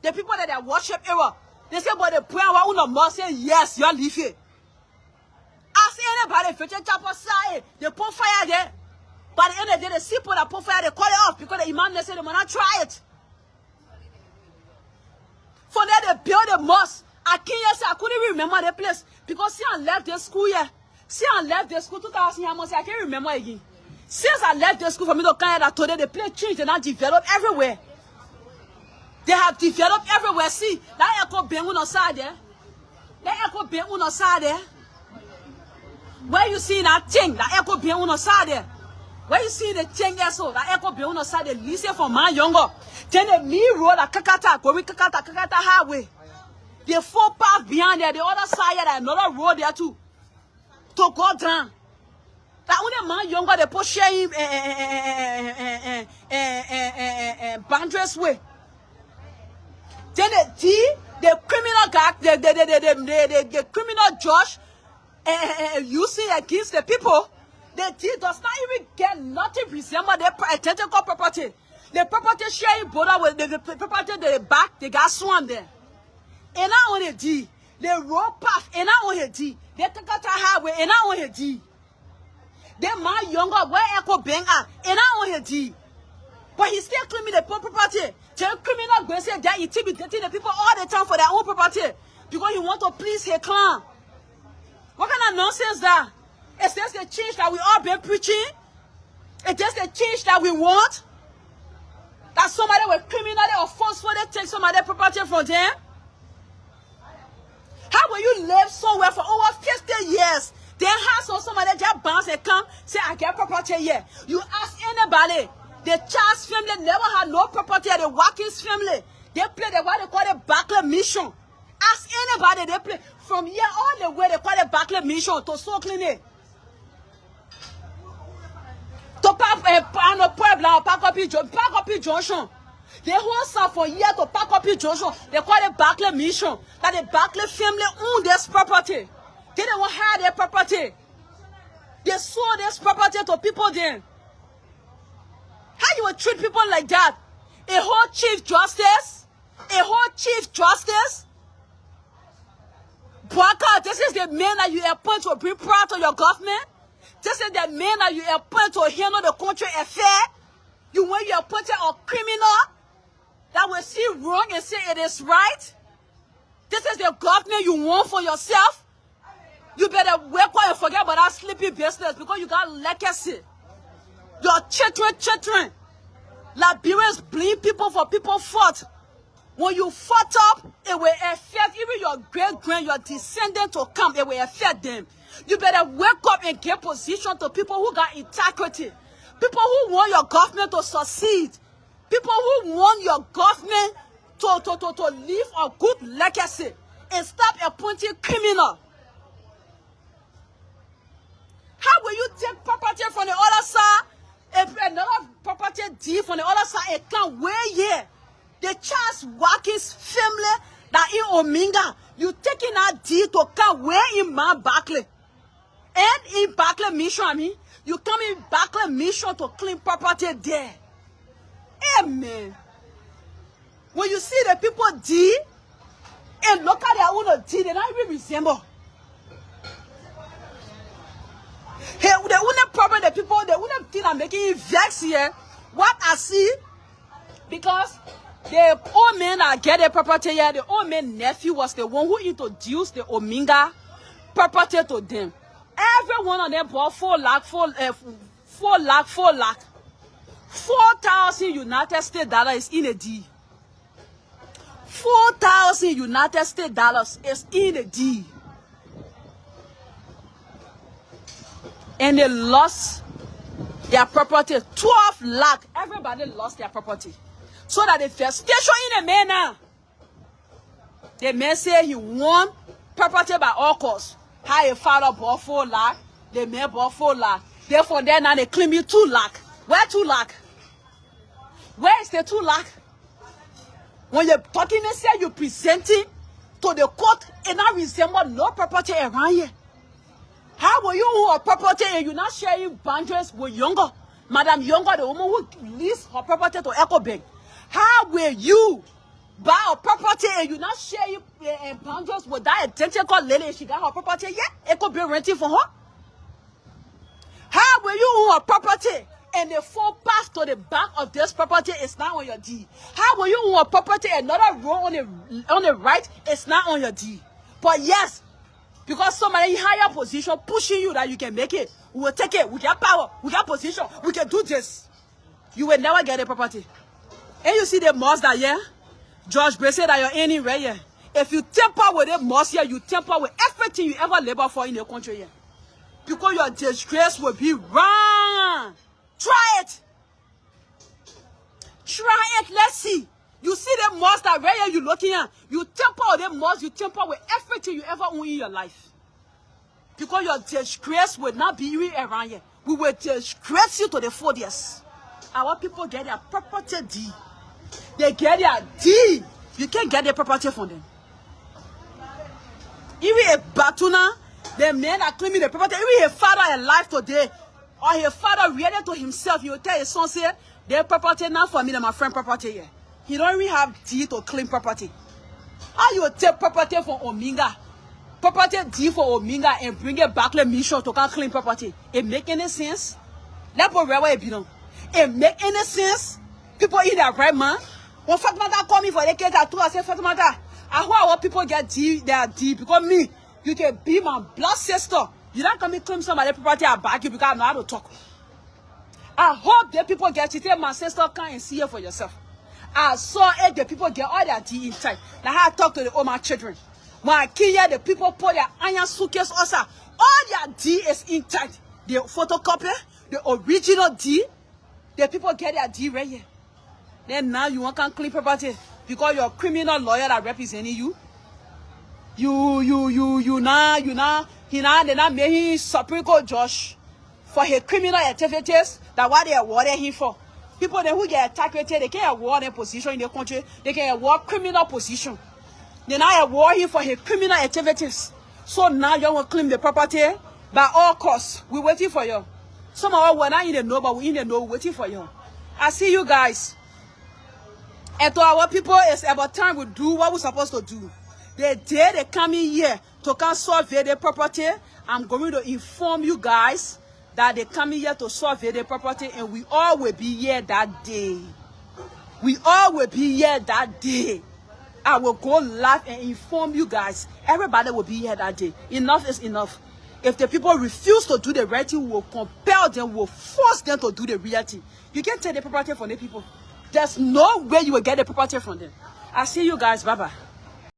The people that they worship era. They say, but the prayer one the mosque say, yes, you're leaving. Ask anybody, Fete Chapel say, they put fire there. By the end of the day, the people that put fire, they call it off because the imam they say they will not try it. For that they build the mosque. I couldn't even remember the place because see I left the school here. See I left the school 2000 years, I can't remember again. Since I left the school for me to come here today, the place changed and now developed everywhere. They have developed everywhere. See, that echo being on the side there. That echo being on the side there. Where you see that thing, that echo being on the side there. Where you see the thing there, so that echo being on the side there, listen from my younger. Then the me road at Kakata, going Kakata highway. The four path behind there, the other side there, another road there too. To go down. That only man younger they put share him boundaries way. Then the criminal guy, the criminal judge using against the people, the T does not even get nothing resemble their identical property. The property sharing border with the property the back, they got swan there. And not only D, the road path, and not only D, the Takata highway, and not only D. Then my younger where echo bang at, and I on D. But he still claiming the property. The criminal go say that intimidating the people all the time for their own property. Because he want to please his clan. What kind of nonsense that? Is this the change that we all been preaching? Is this the change that we want? That somebody will criminally or forcefully take some of their property from them? How will you live somewhere for over 50 years? Then has or somebody just bounce and come, say, I get property here. You ask anybody, the Charles family never had no property, the Watkins family. They play what they call the Barclay Mission. Ask anybody, they play from here all the way, they call the Barclay Mission to Soklini. To Park Up Junction. They whole south for here to Park Up Junction. They call the Barclay Mission. That the Barclay family own this property. They don't want to have their property. They sold this property to people then. How you would treat people like that? A whole chief justice? A whole chief justice? Boakai, this is the man that you appoint to bring pride to your government? This is the man that you appoint to handle the country affair? When you appointed a criminal that will see wrong and say it is right? This is the government you want for yourself. You better wake up and forget about that sleepy business because you got legacy. Your children. Liberians blame people for people fault. When you fought up, it will affect even your great-grand, your descendants to come. It will affect them. You better wake up and give position to people who got integrity. People who want your government to succeed. People who want your government to leave a good legacy. And stop appointing criminals. How will you take property from the other side? If another property deed from the other side, it can't wait here. The Charles Watkins family that in Ominga, you taking that deed to come where in Mount Barclay. And in Barclay Mission, you come in Barclay Mission to clean property there. Amen. When you see the people deed, and look at their own deed, they don't even resemble. Hey, the only problem the people, the only thing I'm making it vex here, what I see, because the old man that get the property here, the old man nephew was the one who introduced the Ominga property to them. Every one of them bought 4 lakh, 4,000 United States dollars is in a deed. 4,000 United States dollars is in a deed. And they lost their property. 12 lakh. Everybody lost their property. So that the first station in the man now. The man said he won property by all costs. How a father bought 4 lakh. The man bought 4 lakh. Therefore, then now they claim you 2 lakh. Where 2 lakh? Where is the 2 lakh? When you're talking, they say you're presenting to the court and I resemble no property around here. How will you own a property and you're not sharing boundaries with Younger? Madam Younger, the woman who leased her property to Echo Bank. How will you buy a property and you're not sharing boundaries with that identical lady and she got her property? Yeah, Echo Bank renting for her. How will you own a property and the full path to the back of this property is not on your deed? How will you own a property and another road on the right is not on your deed? But yes, because somebody in higher position pushing you that you can make it. We will take it. We got power. We got position. We can do this. You will never get a property. And you see the most that here, George Bray said that you're any right here. If you temper with the most here, you temper with everything you ever labor for in the country here. Because your disgrace will be wrong. Try it. Try it. Let's see. You see the most that right here you looking at. You temper with the most. You temper with everything you ever own in your life. Because your disgrace will not be around here. We will disgrace you to the 4 years. Our people get their property deed. They get their deed. You can't get their property from them. Even a Batuna, the man that claiming the property, even a father alive today, or a father related to himself, he will tell his son, say, their property not for me, than my friend property here. He don't even have deed to claim property. How you take property from Ominga, property deed for Ominga, and bring it back to Mission to come claim property? It make any sense? Let me where it be done. It make any sense? People eat their right man. When Fatimata call me for the case, I say, Fatimata, I want people get their deed because me, you can be my blood sister. You don't come and claim somebody property I back you because I know how to talk. I hope the people get it. Tell my sister, come and see it for yourself. I saw it, the people get all their deed inside. Now how I talk to my children. When I came here, the people put their iron suitcase also. All their deed is inside. The photocopy, the original deed. The people get their deed right here. Then now you want to claim property because you're a criminal lawyer that representing you. They not made him Supreme Court judge for his criminal activities. That's what they awarded him for. People who get attacked, they can't award a position in the country. They can award criminal position. They now award him for his criminal activities. So now you want to claim the property by all costs. We're waiting for you. Some of us were not in the know, but we're in the know, waiting for you. I see you guys. And to our people, it's about time we do what we're supposed to do. The day they come in here to come survey the property, I'm going to inform you guys that they come in here to survey the property, and we all will be here that day. We all will be here that day. I will go live and inform you guys. Everybody will be here that day. Enough is enough. If the people refuse to do the right thing, we will compel them, we will force them to do the real thing. You can't take the property from the people. There's no way you will get the property from them. I'll see you guys. Bye-bye.